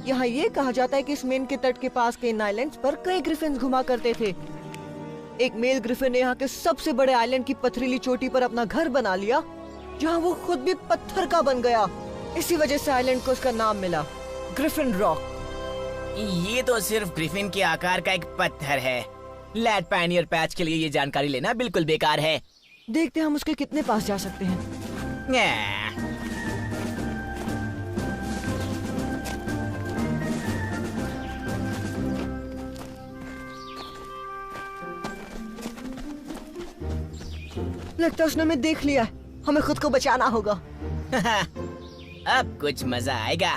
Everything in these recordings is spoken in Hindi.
यहाँ ये कहा जाता है कि इस मेन के तट के पास के इन आइलैंड्स पर कई ग्रिफिन्स घुमा करते थे। एक मेल ग्रिफिन ने यहाँ के सबसे बड़े आइलैंड की पथरीली चोटी पर अपना घर बना लिया, जहाँ वो खुद भी पत्थर का बन गया। इसी वजह से आइलैंड को उसका नाम मिला, ग्रिफिन रॉक। ये तो सिर्फ ग्रिफिन के आकार का एक पत्थर है। लैड पायनियर पैच के लिए ये जानकारी लेना बिल्कुल बेकार है। देखते हैं हम उसके कितने पास जा सकते हैं। लगता है उसने हमें देख लिया है। हमें खुद को बचाना होगा। अब कुछ मजा आएगा।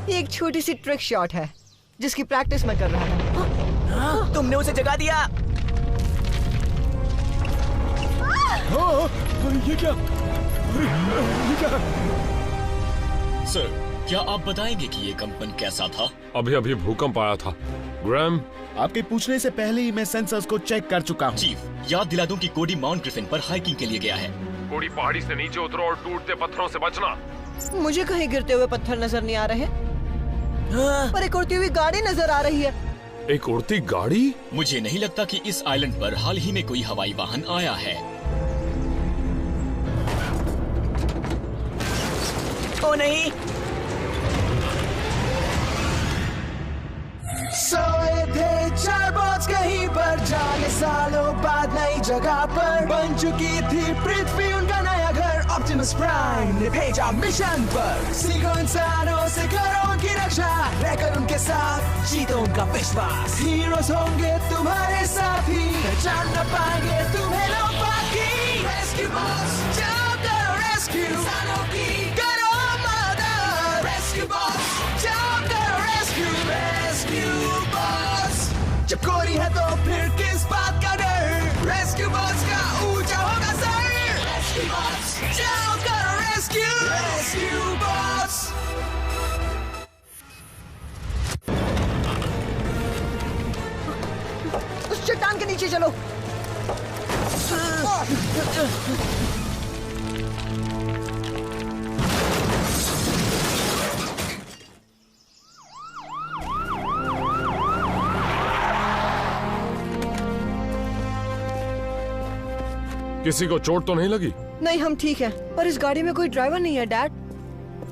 ये एक छोटी सी ट्रिक शॉट है जिसकी प्रैक्टिस मैं कर रहा था। तुमने उसे जगा दिया। ये क्या? सर, क्या आप बताएंगे कि ये कंपन कैसा था? अभी अभी भूकंप आया था। ग्रैम, आपके पूछने से पहले ही मैं सेंसर्स को चेक कर चुका हूँ। चीफ, याद दिला दूं कि कोडी माउंट ग्रिफिन पर हाइकिंग के लिए गया है। कोडी पहाड़ी से नीचे उतरो और टूटते पत्थरों से बचना। मुझे कहीं गिरते हुए पत्थर नजर नहीं आ रहे, पर एक उड़ती हुई गाड़ी नजर आ रही है। एक उड़ती गाड़ी? मुझे नहीं लगता कि इस आइलैंड पर हाल ही में कोई हवाई वाहन आया है। ओ नहीं। सोए थे चार बॉट्स कहीं पर, जाने सालों बाद नई जगह पर बन चुकी थी पृथ्वी उनका नया घर। ऑप्टिमस प्राइम ने भेजा मिशन पर, सीखो इंसानों से करो उनकी रक्षा, रहकर उनके साथ जीतो उनका विश्वास। हीरोज होंगे तुम्हारे साथी, पहचान न पाएंगे तुम्हें लोग बाकी। रेस्क्यू बॉस, जाओ करो रेस्क्यू इंसानों की, करो मदद। रेस्क्यू बॉस, जाओ करो रेस्क्यू। रेस्क्यू बॉस, जब कोरी है तो फिर किस बात का डर। रेस्क्यू बॉस का ऊंचा होगा सर। रेस्क्यू बॉस, जाओ करो रेस्क्यू। Rescue boss. उस चट्टान के नीचे चलो। किसी को चोट तो नहीं लगी? नहीं, हम ठीक हैं, पर इस गाड़ी में कोई ड्राइवर नहीं है डैड।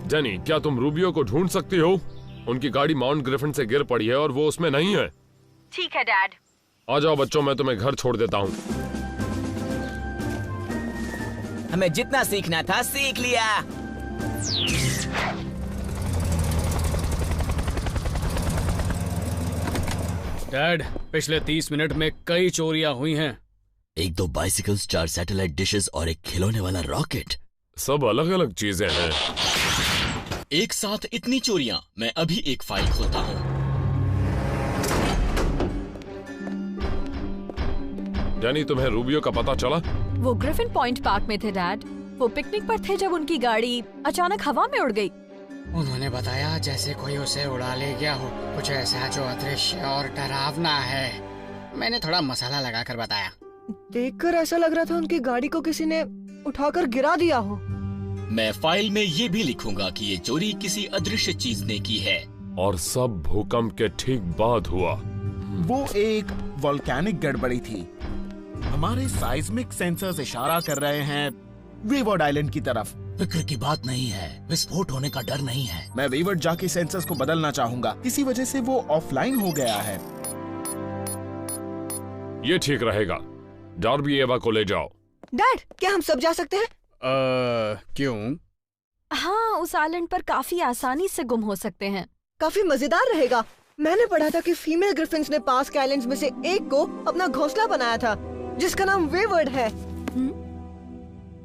जेनी, क्या तुम रूबियो को ढूंढ सकती हो? उनकी गाड़ी माउंट ग्रिफिन से गिर पड़ी है और वो उसमें नहीं है। ठीक है डैड। आ जाओ बच्चों, मैं तुम्हें घर छोड़ देता हूँ। हमें जितना सीखना था सीख लिया। डैड, पिछले 30 मिनट में कई चोरियां हुई हैं। 1-2 बाइसिकल्स, 4 सैटेलाइट डिशेस और एक खिलौने वाला रॉकेट। सब अलग अलग चीजें हैं। एक साथ इतनी चोरियां? मैं अभी एक फाइल खोलता हूँ। यानी तुम्हें रूबियो का पता चला? वो ग्रिफिन पॉइंट पार्क में थे डैड। वो पिकनिक पर थे जब उनकी गाड़ी अचानक हवा में उड़ गई। उन्होंने बताया जैसे कोई उसे उड़ा ले गया हो, कुछ ऐसा जो अदृश्य और डरावना है। मैंने थोड़ा मसाला लगाकर बताया। देखकर ऐसा लग रहा था उनकी गाड़ी को किसी ने उठाकर गिरा दिया हो। मैं फाइल में ये भी लिखूंगा कि ये चोरी किसी अदृश्य चीज ने की है। और सब भूकंप के ठीक बाद हुआ। वो एक वोल्केनिक गड़बड़ी थी। हमारे साइस्मिक सेंसर्स इशारा कर रहे हैं वेवर्ड आइलैंड की तरफ। फिक्र की बात नहीं है, विस्फोट होने का डर नहीं है। मैं वेवर्ड जाके सेंसर्स को बदलना चाहूंगा, किसी वजह से वो ऑफलाइन हो गया है। ये ठीक रहेगा। डार्बी एवा को ले जाओ। डैड, क्या हम सब जा सकते हैं? क्यों? हाँ, उस आइलैंड पर काफी आसानी से गुम हो सकते हैं। काफी मजेदार रहेगा। मैंने पढ़ा था कि फीमेल ग्रिफिन्स ने पास के आइलैंड्स में से एक को अपना घोंसला बनाया था, जिसका नाम वेवर्ड है।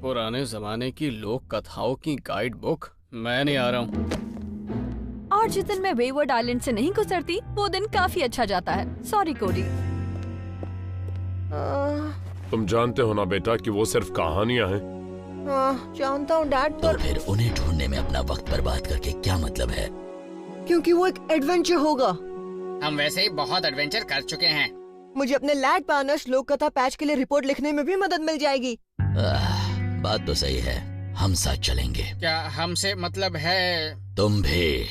पुराने जमाने की लोक कथाओं की गाइड बुक। मैं नहीं आ रहा हूँ। और जिस दिन मैं वेवर्ड आइलैंड से नहीं गुजरती, वो दिन काफी अच्छा जाता है। सॉरी कोडी। तुम जानते हो ना बेटा कि वो सिर्फ कहानियां हैं। जानता हूँ डैड, तो फिर उन्हें ढूंढने में अपना वक्त बर्बाद करके क्या मतलब है? क्योंकि वो एक एडवेंचर होगा। हम वैसे ही बहुत एडवेंचर कर चुके हैं। मुझे अपने लैड पार्टनर श्लोक कथा पैच के लिए रिपोर्ट लिखने में भी मदद मिल जाएगी। बात तो सही है, हम साथ चलेंगे। क्या हमसे मतलब है? तुम भी।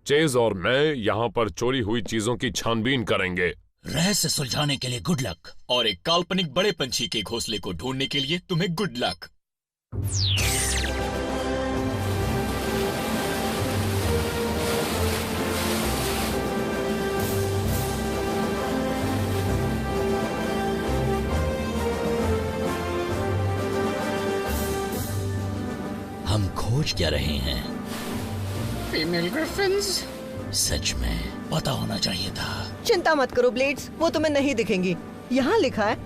चेज और मैं यहाँ पर चोरी हुई चीजों की छानबीन करेंगे। रहस्य सुलझाने के लिए गुड लक, और एक काल्पनिक बड़े पंछी के घोंसले को ढूंढने के लिए तुम्हें गुड लक। हम खोज क्या रहे हैं? Female Griffin's. सच में पता होना चाहिए था। चिंता मत करो ब्लेड्स, वो तुम्हें नहीं दिखेंगी। यहाँ लिखा है,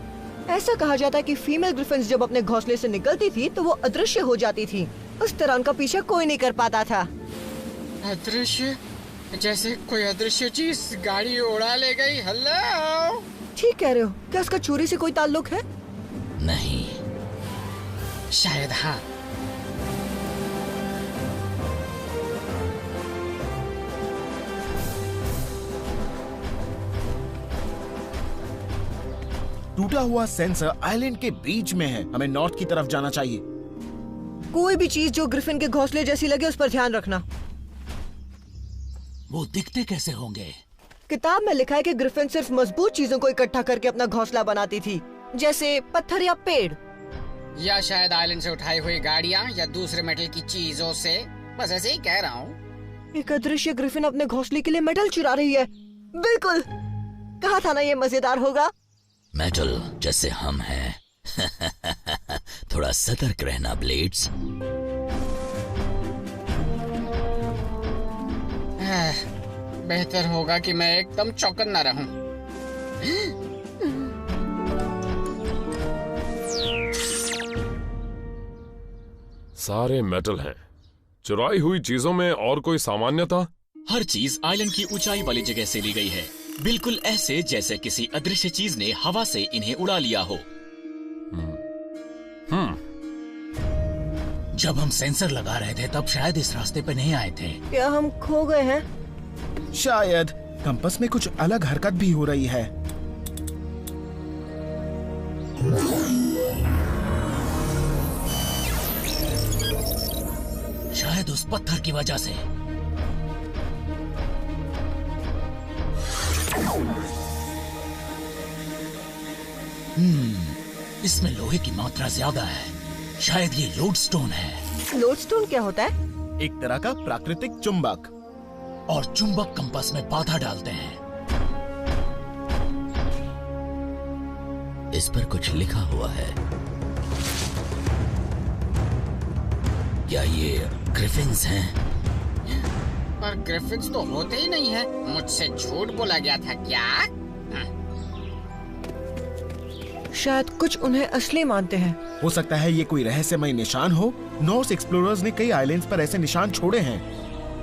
ऐसा कहा जाता है कि फीमेल ग्रिफिन्स जब अपने घोंसले से निकलती थी तो वो अदृश्य हो जाती थी। उस तरह उनका पीछा कोई नहीं कर पाता था। अदृश्य? जैसे कोई अदृश्य चीज गाड़ी उड़ा ले गई। हेलो, ठीक कह रहे हो। क्या उसका चोरी से कोई ताल्लुक है? नहीं, शायद हाँ। टूटा हुआ सेंसर आइलैंड के बीच में है। हमें नॉर्थ की तरफ जाना चाहिए। कोई भी चीज जो ग्रिफिन के घोंसले जैसी लगे उस पर ध्यान रखना। वो दिखते कैसे होंगे? किताब में लिखा है कि ग्रिफिन सिर्फ मजबूत चीजों को इकट्ठा करके अपना घोंसला बनाती थी, जैसे पत्थर या पेड़। या शायद आइलैंड से उठाई हुई गाड़ियाँ या दूसरे मेटल की चीजों से। बस ऐसे ही कह रहा हूँ। एक अदृश्य ग्रिफिन अपने घोंसले के लिए मेटल चुरा रही है। बिल्कुल, कहा था ना ये मजेदार होगा। मेटल जैसे हम हैं। थोड़ा सतर्क रहना ब्लेड्स। बेहतर होगा कि मैं एकदम चौकन्ना रहूं। सारे मेटल हैं। चुराई हुई चीजों में और कोई सामान्यता? हर चीज आइलैंड की ऊंचाई वाली जगह से ली गई है, बिल्कुल ऐसे जैसे किसी अदृश्य चीज ने हवा से इन्हें उड़ा लिया हो। जब हम सेंसर लगा रहे थे तब शायद इस रास्ते पे नहीं आए थे। क्या हम खो गए हैं? शायद कंपास में कुछ अलग हरकत भी हो रही है। शायद उस पत्थर की वजह से। इसमें लोहे की मात्रा ज्यादा है। शायद ये लोडस्टोन है। लोडस्टोन क्या होता है? एक तरह का प्राकृतिक चुंबक। और चुंबक कंपास में बाधा डालते हैं। इस पर कुछ लिखा हुआ है। क्या ये ग्रिफिन्स हैं? पर ग्रिफिन्स तो होते ही नहीं है। मुझसे झूठ बोला गया था क्या? शायद कुछ उन्हें असली मानते हैं। हो सकता है ये कोई रहस्यमय निशान हो। नॉर्स एक्सप्लोरर्स ने कई आइलैंड्स पर ऐसे निशान छोड़े हैं।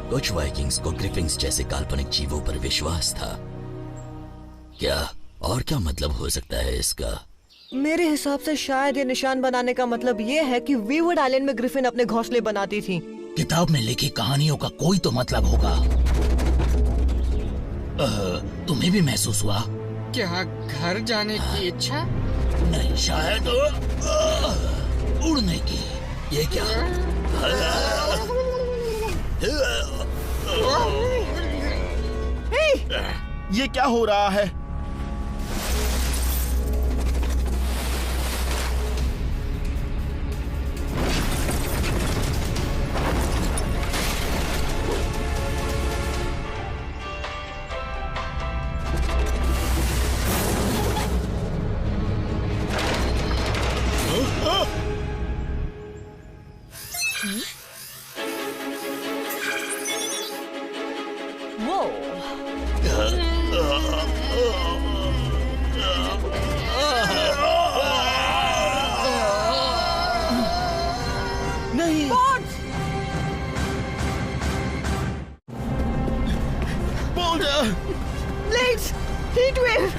कुछ वाइकिंग्स को ग्रिफिन्स जैसे काल्पनिक जीवों पर विश्वास था। क्या और क्या मतलब हो सकता है इसका? मेरे हिसाब से शायद ये निशान बनाने का मतलब ये है कि वीवर्ड आइलैंड में ग्रिफिन अपने घोंसले बनाती थी। किताब में लिखी कहानियों का कोई तो मतलब होगा। तुम्हें भी महसूस हुआ? क्या घर जाने की इच्छा? नहीं, शायद उड़ने की। ये क्या? ये क्या हो रहा है? नहीं, बोल्डर! Blades, heat wave!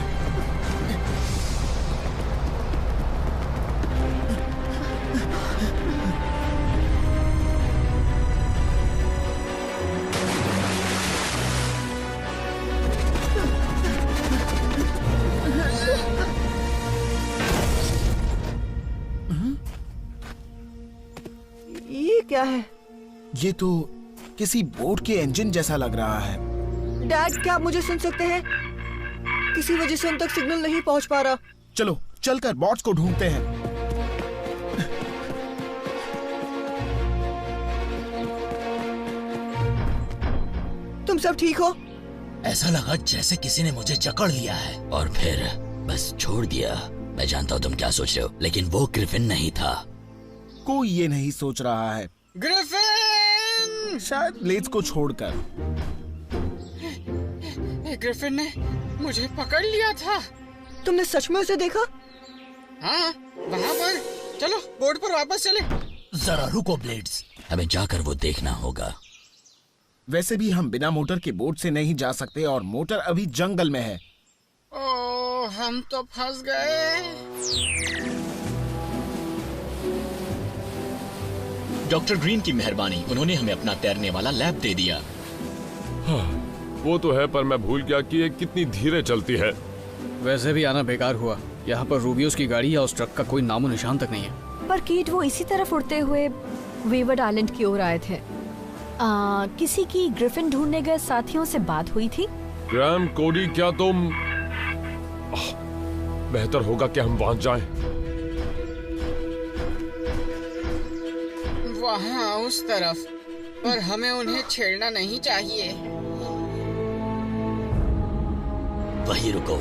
क्या है? ये तो किसी बोट के इंजन जैसा लग रहा है। डैड, क्या आप मुझे सुन सकते हैं? किसी वजह से हम तक सिग्नल नहीं पहुंच पा रहा। चलो चलकर बॉट्स को ढूंढते हैं। तुम सब ठीक हो? ऐसा लगा जैसे किसी ने मुझे जकड़ लिया है और फिर बस छोड़ दिया। मैं जानता हूँ तुम क्या सोच रहे हो, लेकिन वो ग्रिफिन नहीं था। कोई ये नहीं सोच रहा है, ग्रिफिन! शायद लेज को छोड़कर। ग्रिफिन ने मुझे पकड़ लिया था। तुमने सच में उसे देखा? हाँ, वहाँ पर। चलो बोर्ड पर वापस चले। जरा रुको ब्लेड्स, हमें जाकर वो देखना होगा। वैसे भी हम बिना मोटर के बोट से नहीं जा सकते और मोटर अभी जंगल में है। ओह, हम तो फंस गए। डॉक्टर ग्रीन की मेहरबानी, उन्होंने हमें अपना तैरने वाला लैब दे दिया। हाँ, वो तो है, पर मैं भूल गया कि ये कितनी धीरे चलती है। वैसे भी आना बेकार हुआ। यहाँ पर रूबियोस की गाड़ी या उस ट्रक का कोई नामो निशान तक नहीं है। पर कीट, वो इसी तरफ उड़ते हुए वेवर्ड आइलैंड की ओर आए थे। किसी की ग्रिफिन ढूंढने गए साथियों से बात हुई थी? ग्रैम, कोडी, क्या तुम... बेहतर होगा कि हम वहां जाएं। वहाँ उस तरफ, पर हमें उन्हें छेड़ना नहीं चाहिए। वहीं रुको।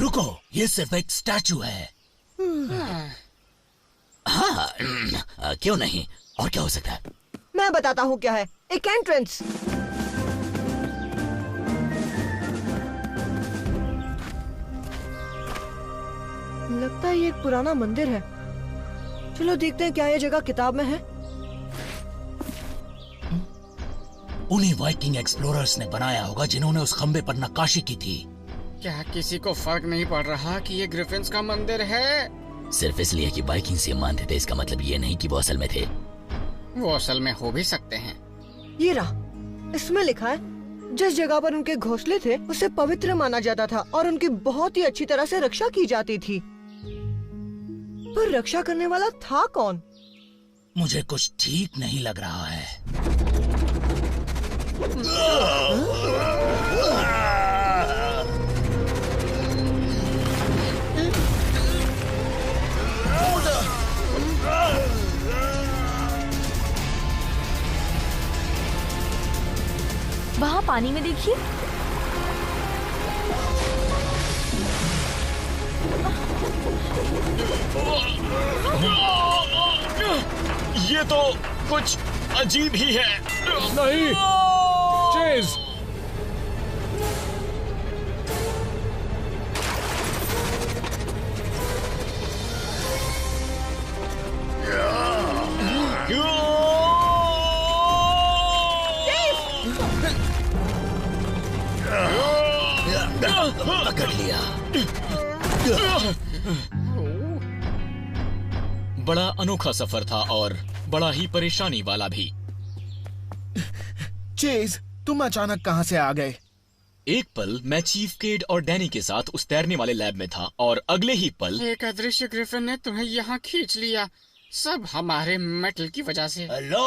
रुको, ये सिर्फ एक स्टैचू है। हाँ, क्यों नहीं, और क्या हो सकता है? मैं बताता हूँ क्या है। एक एंट्रेंस। लगता है ये एक पुराना मंदिर है। चलो देखते हैं क्या ये जगह किताब में है। उन्हीं वाइकिंग एक्सप्लोरर्स ने बनाया होगा जिन्होंने उस खंबे पर नक्काशी की थी। क्या किसी को फर्क नहीं पड़ रहा कि ये ग्रिफिन्स का मंदिर है? सिर्फ इसलिए कि वाइकिंग्स ये मानते थे, इसका मतलब ये नहीं कि वो असल में थे। वो असल में हो भी सकते हैं। ये रहा, इसमें लिखा है जिस जगह पर उनके घोंसले थे उसे पवित्र माना जाता था और उनकी बहुत ही अच्छी तरह से रक्षा की जाती थी। पर रक्षा करने वाला था कौन? मुझे कुछ ठीक नहीं लग रहा है। वहाँ पानी में देखिए। ये तो कुछ अजीब ही है। नहीं, चेज! पकड़ लिया। बड़ा अनोखा सफर था और बड़ा ही परेशानी वाला भी। चेज, तुम अचानक कहाँ से आ गए? एक पल मैं चीफ केड और डैनी के साथ उस तैरने वाले लैब में था और अगले ही पल एक अदृश्य ग्रिफिन ने तुम्हें यहाँ खींच लिया। सब हमारे मेटल की वजह से। हेलो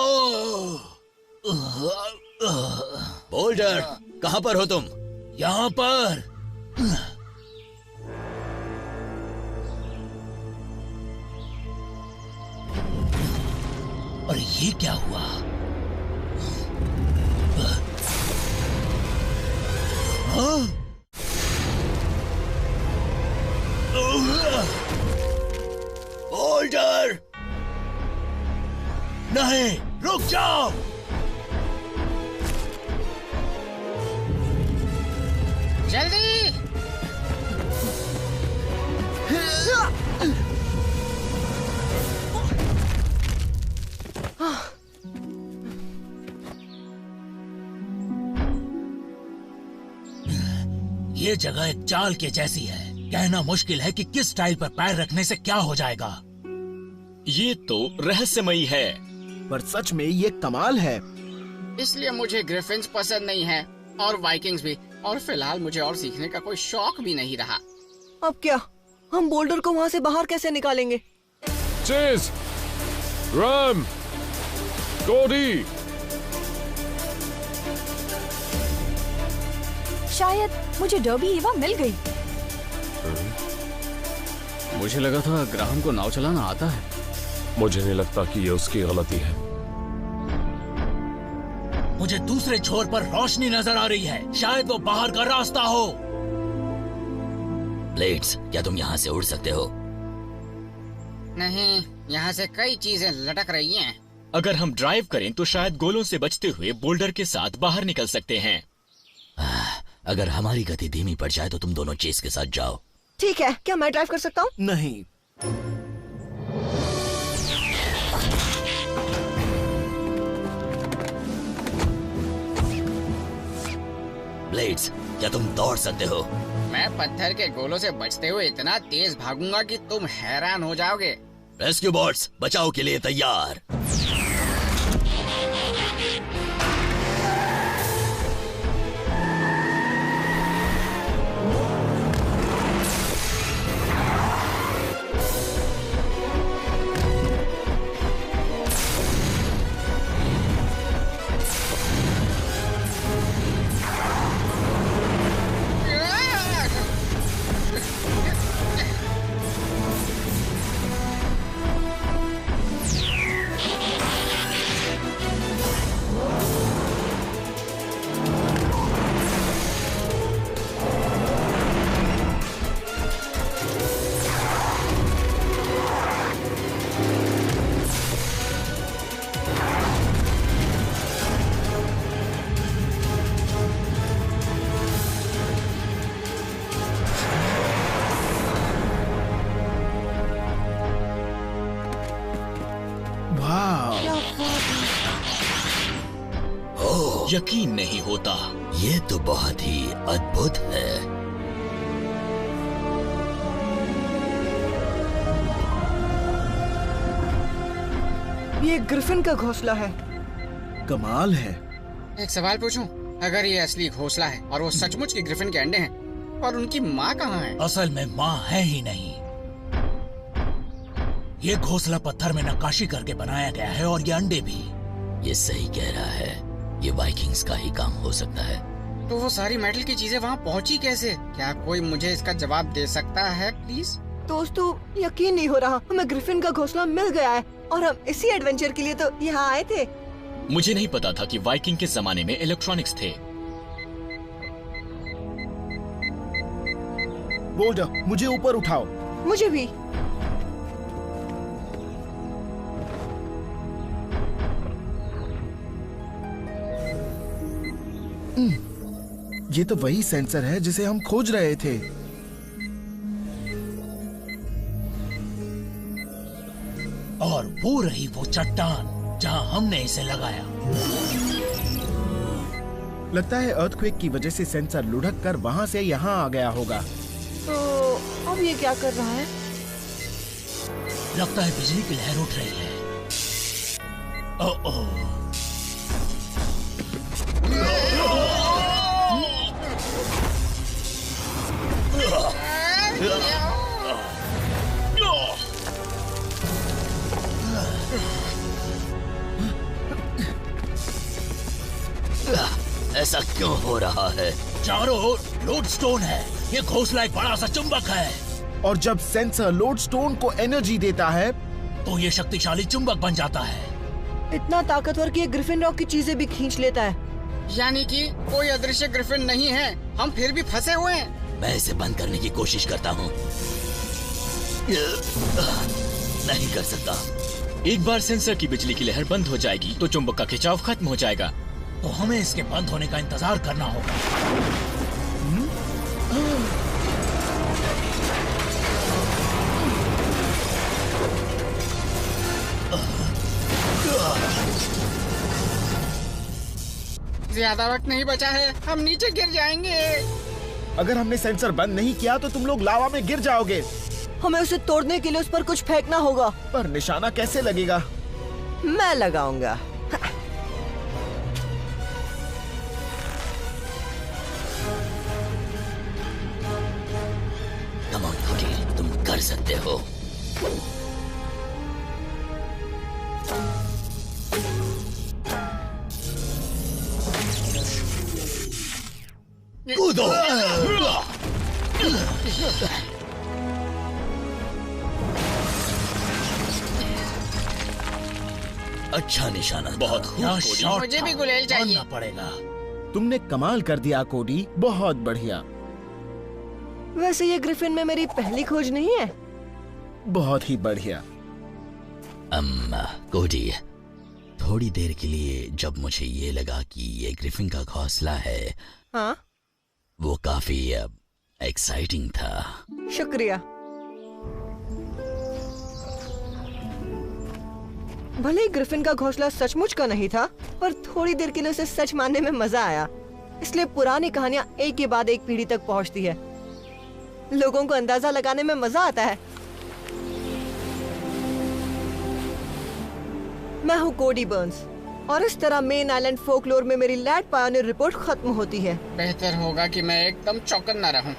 बोल्डर, कहाँ पर हो तुम? यहाँ पर। और ये क्या हुआ? बोल्डर, नहीं, रुक जाओ। जल्दी! ये जगह एक चाल के जैसी है। कहना मुश्किल है कि किस टाइल पर पैर रखने से क्या हो जाएगा। ये तो रहस्यमयी है। पर सच में ये कमाल है। इसलिए मुझे ग्रिफिन्स पसंद नहीं है और वाइकिंग्स भी। और फिलहाल मुझे और सीखने का कोई शौक भी नहीं रहा। अब क्या, हम बोल्डर को वहाँ से बाहर कैसे निकालेंगे? चेज, रैम, कोडी। शायद मुझे डर्बी ईवा मिल गई। मुझे लगा था ग्राहम को नाव चलाना आता है। मुझे नहीं लगता कि ये उसकी गलती है। मुझे दूसरे छोर पर रोशनी नजर आ रही है, शायद वो बाहर का रास्ता हो। ब्लेड्स, क्या तुम यहाँ से उड़ सकते हो? नहीं, यहाँ से कई चीजें लटक रही हैं। अगर हम ड्राइव करें तो शायद गोलों से बचते हुए बोल्डर के साथ बाहर निकल सकते हैं। अगर हमारी गति धीमी पड़ जाए तो तुम दोनों चेस के साथ जाओ। ठीक है, क्या मैं ड्राइव कर सकता हूँ? नहीं। ब्लेड्स, क्या तुम दौड़ सकते हो? मैं पत्थर के गोलों से बचते हुए इतना तेज भागूंगा कि तुम हैरान हो जाओगे। रेस्क्यू बॉट्स, बचाव के लिए तैयार। यकीन नहीं होता। ये तो बहुत ही अद्भुत है। ये ग्रिफिन का घोंसला है। कमाल है। एक सवाल पूछूं? अगर ये असली घोंसला है और वो सचमुच की ग्रिफिन के अंडे हैं, और उनकी माँ कहाँ है? असल में माँ है ही नहीं। ये घोंसला पत्थर में नक्काशी करके बनाया गया है और ये अंडे भी। ये सही कह रहा है, ये वाइकिंग्स का ही काम हो सकता है। तो वो सारी मेटल की चीजें वहाँ पहुँची कैसे? क्या कोई मुझे इसका जवाब दे सकता है प्लीज? दोस्तों, यकीन नहीं हो रहा, हमें ग्रिफिन का घोंसला मिल गया है और हम इसी एडवेंचर के लिए तो यहाँ आए थे। मुझे नहीं पता था कि वाइकिंग के जमाने में इलेक्ट्रॉनिक्स थे। बोल्डर, मुझे ऊपर उठाओ। मुझे भी। ये तो वही सेंसर है जिसे हम खोज रहे थे। और वो रही वो चट्टान जहां हमने इसे लगाया। लगता है अर्थक्वेक की वजह से सेंसर लुढ़क कर वहां से यहाँ आ गया होगा। तो अब ये क्या कर रहा है? लगता है बिजली की लहर उठ रही है। ओह, ऐसा क्यों हो रहा है? चारों ओर लोडस्टोन है। ये घोंसला एक बड़ा सा चुंबक है। और जब सेंसर लोडस्टोन को एनर्जी देता है तो ये शक्तिशाली चुंबक बन जाता है। इतना ताकतवर कि ये ग्रिफिन रॉक की चीजें भी खींच लेता है। यानी कि कोई अदृश्य ग्रिफिन नहीं है, हम फिर भी फंसे हुए हैं। मैं इसे बंद करने की कोशिश करता हूँ। नहीं कर सकता। एक बार सेंसर की बिजली की लहर बंद हो जाएगी तो चुंबक का खिंचाव खत्म हो जाएगा। तो हमें इसके बंद होने का इंतजार करना होगा। ज्यादा वक्त नहीं बचा है, हम नीचे गिर जाएंगे। अगर हमने सेंसर बंद नहीं किया तो तुम लोग लावा में गिर जाओगे। हमें उसे तोड़ने के लिए उस पर कुछ फेंकना होगा। पर निशाना कैसे लगेगा? मैं लगाऊंगा। कर सकते हो। कूदो। अच्छा निशाना, बहुत शॉट मुझे भी गुलेल चाहिए। पड़ेगा। तुमने कमाल कर दिया कोडी, बहुत बढ़िया। वैसे ये ग्रिफिन में मेरी पहली खोज नहीं है। बहुत ही बढ़िया। कोडी, थोड़ी देर के लिए जब मुझे ये लगा कि ये ग्रिफिन का घोंसला है, हाँ? वो काफी एक्साइटिंग था। शुक्रिया। भले ही ग्रिफिन का घोंसला सचमुच का नहीं था, पर थोड़ी देर के लिए उसे सच मानने में मजा आया। इसलिए पुरानी कहानियां एक के बाद एक पीढ़ी तक पहुंचती है। लोगों को अंदाजा लगाने में मजा आता है। मैं हूँ कोडी बर्न्स, और इस तरह मेन आइलैंड फोकलोर में मेरी लैड पायोनियर रिपोर्ट खत्म होती है। बेहतर होगा कि मैं एकदम चौकन्ना रहूं।